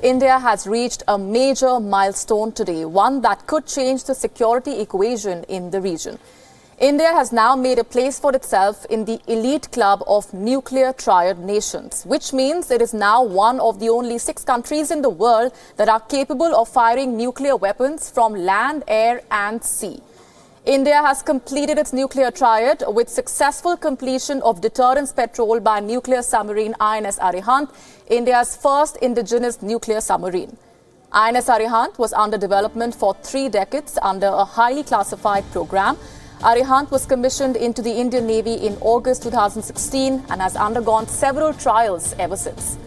India has reached a major milestone today, one that could change the security equation in the region. India has now made a place for itself in the elite club of nuclear triad nations, which means it is now one of the only 6 countries in the world that are capable of firing nuclear weapons from land, air and sea. India has completed its nuclear triad with successful completion of deterrence patrol by nuclear submarine INS Arihant, India's first indigenous nuclear submarine. INS Arihant was under development for 3 decades under a highly classified program. Arihant was commissioned into the Indian Navy in August 2016 and has undergone several trials ever since.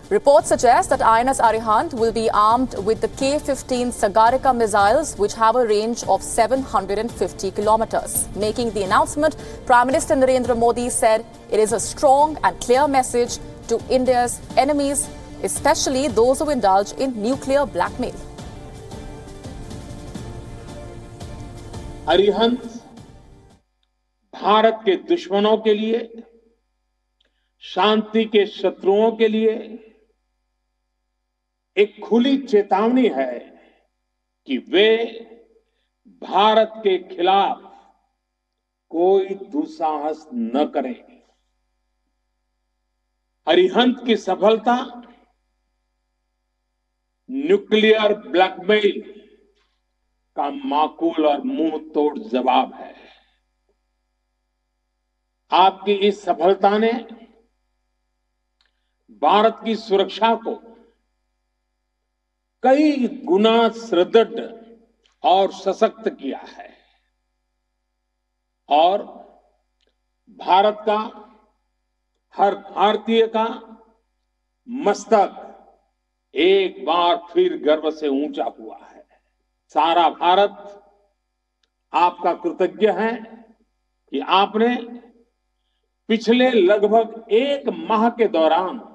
Reports suggest that INS Arihant will be armed with the K-15 Sagarika missiles, which have a range of 750 kilometers. Making the announcement, Prime Minister Narendra Modi said it is a strong and clear message to India's enemies, especially those who indulge in nuclear blackmail. Arihant Bharat के दुश्मनों के लिए, शांति के शत्रुओं के लिए एक खुली चेतावनी है कि वे भारत के खिलाफ कोई दुस्साहस न करें। अरिहंत की सफलता न्यूक्लियर ब्लैकमेल का माकूल और मुंह तोड़ जवाब है। आपकी इस सफलता ने भारत की सुरक्षा को कई गुना सुदृढ़ और सशक्त किया है और भारत का, हर भारतीय का मस्तक एक बार फिर गर्व से ऊंचा हुआ है। सारा भारत आपका कृतज्ञ है कि आपने पिछले लगभग 1 माह के दौरान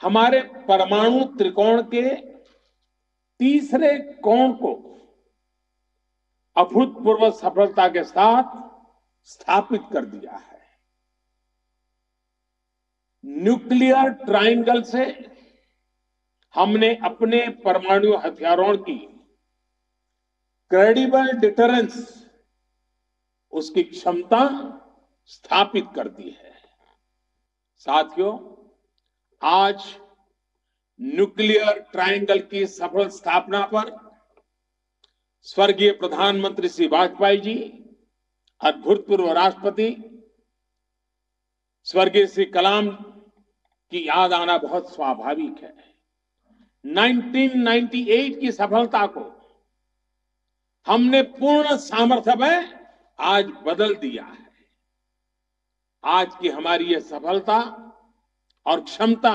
हमारे परमाणु त्रिकोण के तीसरे कोण को अभूतपूर्व सफलता के साथ स्थापित कर दिया है। न्यूक्लियर ट्रायंगल से हमने अपने परमाणु हथियारों की क्रेडिबल डिटरेंस, उसकी क्षमता स्थापित कर दी है। साथियों, आज न्यूक्लियर ट्रायंगल की सफल स्थापना पर स्वर्गीय प्रधानमंत्री श्री वाजपेयी जी और भूतपूर्व राष्ट्रपति स्वर्गीय श्री कलाम की याद आना बहुत स्वाभाविक है। 1998 की सफलता को हमने पूर्ण सामर्थ्य में आज बदल दिया है। आज की हमारी यह सफलता और क्षमता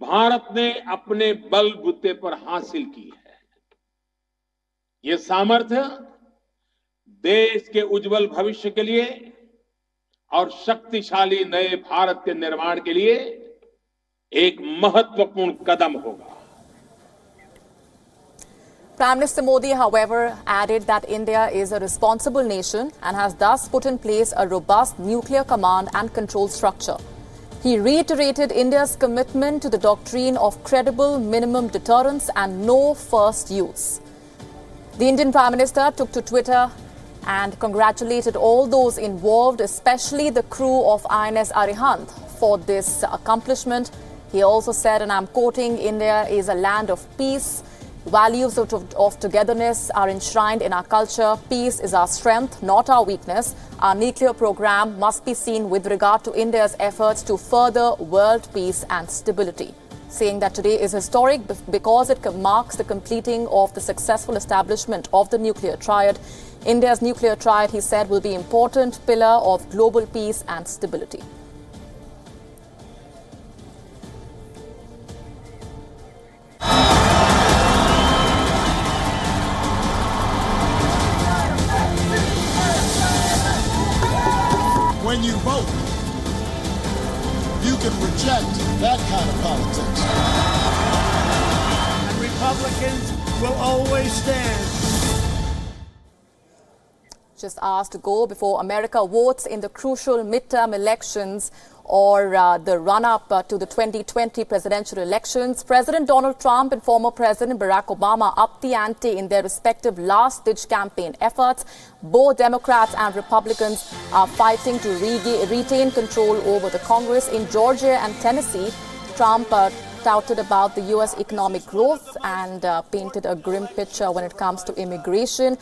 भारत ने अपने बलबूते पर हासिल की है। यह सामर्थ्य देश के उज्जवल भविष्य के लिए और शक्तिशाली नए भारत के निर्माण के लिए एक महत्वपूर्ण कदम होगा। Prime Minister Modi, however, added that India is a responsible nation and has thus put in place a robust nuclear command and control structure. He reiterated India's commitment to the doctrine of credible minimum deterrence and no first use. The Indian Prime Minister took to Twitter and congratulated all those involved, especially the crew of INS Arihant, for this accomplishment. He also said, and I'm quoting, "India is a land of peace. Values of togetherness are enshrined in our culture. Peace is our strength, not our weakness. Our nuclear program must be seen with regard to India's efforts to further world peace and stability," saying that today is historic because it marks the completing of the successful establishment of the nuclear triad. India's nuclear triad, he said, will be an important pillar of global peace and stability. When you vote, you can reject that kind of politics. And Republicans will always stand. Just hours to go before America votes in the crucial midterm elections or the run-up to the 2020 presidential elections. President Donald Trump and former President Barack Obama upped the ante in their respective last-ditch campaign efforts. Both Democrats and Republicans are fighting to retain control over the Congress. In Georgia and Tennessee, Trump touted about the U.S. economic growth and painted a grim picture when it comes to immigration.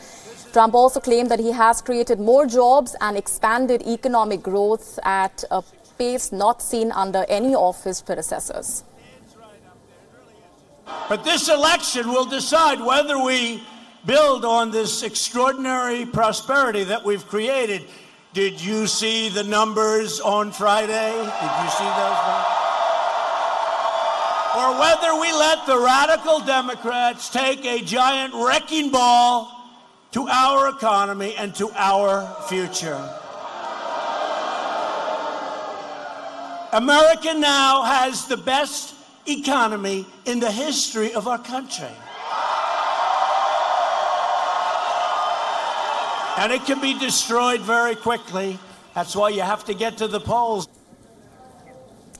Trump also claimed that he has created more jobs and expanded economic growth at a pace not seen under any of his predecessors. But this election will decide whether we build on this extraordinary prosperity that we've created. Did you see the numbers on Friday? Did you see those numbers? Or whether we let the radical Democrats take a giant wrecking ball to our economy and to our future. America now has the best economy in the history of our country. And it can be destroyed very quickly. That's why you have to get to the polls.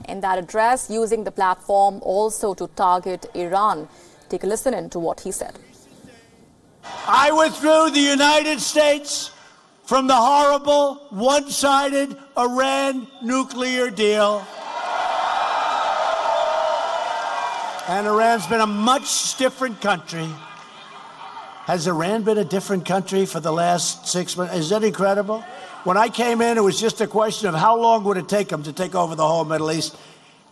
In that address, using the platform also to target Iran. Take a listen in to what he said. I withdrew the United States from the horrible, one-sided Iran nuclear deal. And Iran's been a much different country. Has Iran been a different country for the last 6 months? Is that incredible? When I came in, it was just a question of how long would it take them to take over the whole Middle East.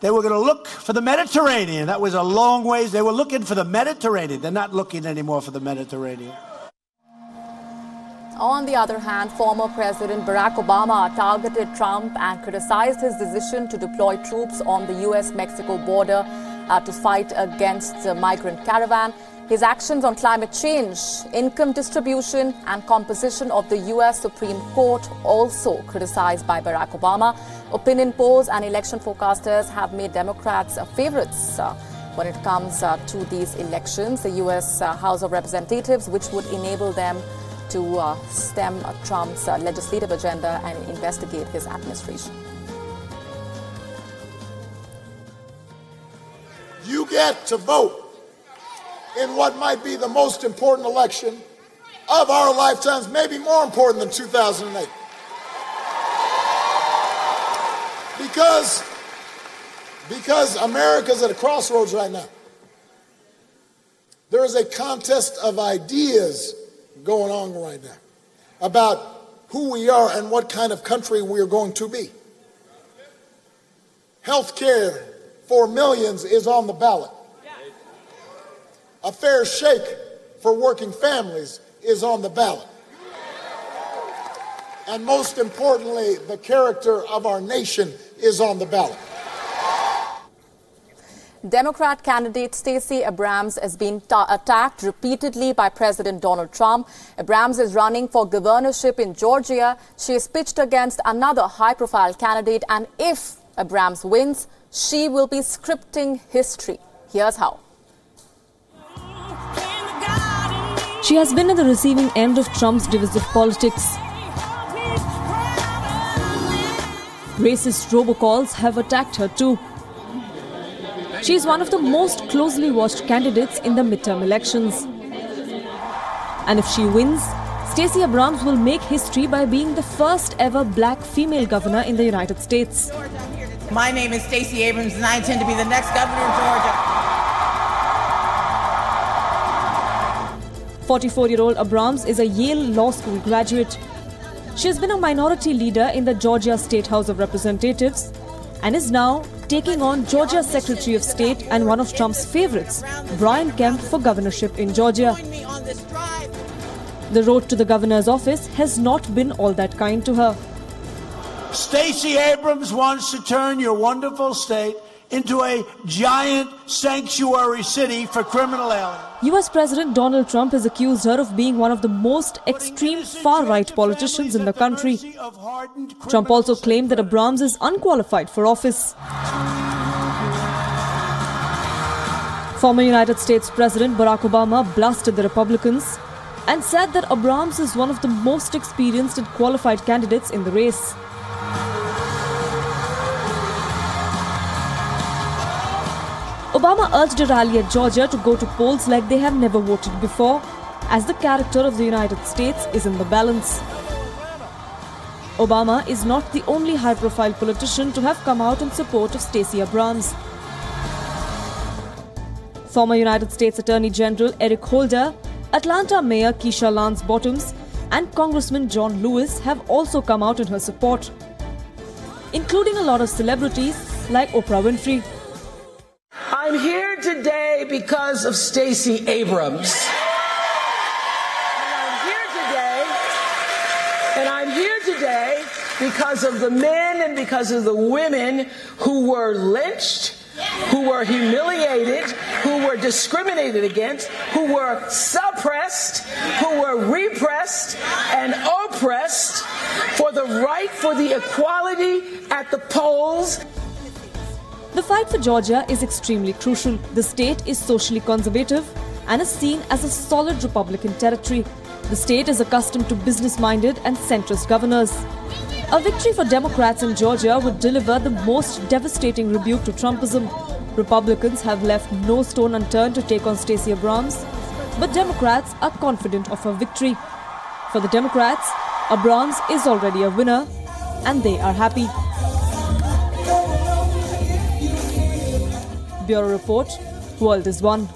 They were going to look for the Mediterranean. That was a long ways. They were looking for the Mediterranean. They're not looking anymore for the Mediterranean. On the other hand, former President Barack Obama targeted Trump and criticized his decision to deploy troops on the U.S.-Mexico border to fight against the migrant caravan. His actions on climate change, income distribution and composition of the U.S. Supreme Court also criticized by Barack Obama. Opinion polls and election forecasters have made Democrats favorites when it comes to these elections. The U.S. House of Representatives, which would enable them to stem Trump's legislative agenda and investigate his administration. You get to vote in what might be the most important election of our lifetimes, maybe more important than 2008. Because America's at a crossroads right now. There is a contest of ideas going on right now about who we are and what kind of country we are going to be. Health care for millions is on the ballot. A fair shake for working families is on the ballot. And most importantly, the character of our nation is on the ballot. Democrat candidate Stacey Abrams has been attacked repeatedly by President Donald Trump. Abrams is running for governorship in Georgia. She is pitched against another high-profile candidate, and if Abrams wins, she will be scripting history. Here's how. She has been at the receiving end of Trump's divisive politics. Racist robocalls have attacked her too. She is one of the most closely watched candidates in the midterm elections. And if she wins, Stacey Abrams will make history by being the first ever black female governor in the United States. My name is Stacey Abrams and I intend to be the next governor of Georgia. 44-year-old Abrams is a Yale Law School graduate. She has been a minority leader in the Georgia State House of Representatives and is now taking on Georgia Secretary of State and one of Trump's favorites, Brian Kemp, for governorship in Georgia. The road to the governor's office has not been all that kind to her. Stacey Abrams wants to turn your wonderful state into a giant sanctuary city for criminal aliens. US President Donald Trump has accused her of being one of the most extreme far-right politicians in the country. Trump also claimed that Abrams is unqualified for office. Former United States President Barack Obama blasted the Republicans and said that Abrams is one of the most experienced and qualified candidates in the race. Obama urged a rally at Georgia to go to polls like they have never voted before, as the character of the United States is in the balance. Obama is not the only high-profile politician to have come out in support of Stacey Abrams. Former United States Attorney General Eric Holder, Atlanta Mayor Keisha Lance Bottoms, and Congressman John Lewis have also come out in her support, including a lot of celebrities like Oprah Winfrey. I'm here today because of Stacey Abrams. And I'm here today because of the men and because of the women who were lynched, who were humiliated, who were discriminated against, who were suppressed, who were repressed and oppressed for the right for the equality at the polls. The fight for Georgia is extremely crucial. The state is socially conservative and is seen as a solid Republican territory. The state is accustomed to business-minded and centrist governors. A victory for Democrats in Georgia would deliver the most devastating rebuke to Trumpism. Republicans have left no stone unturned to take on Stacey Abrams, but Democrats are confident of a victory. For the Democrats, Abrams is already a winner, and they are happy. Bureau Report, World is One.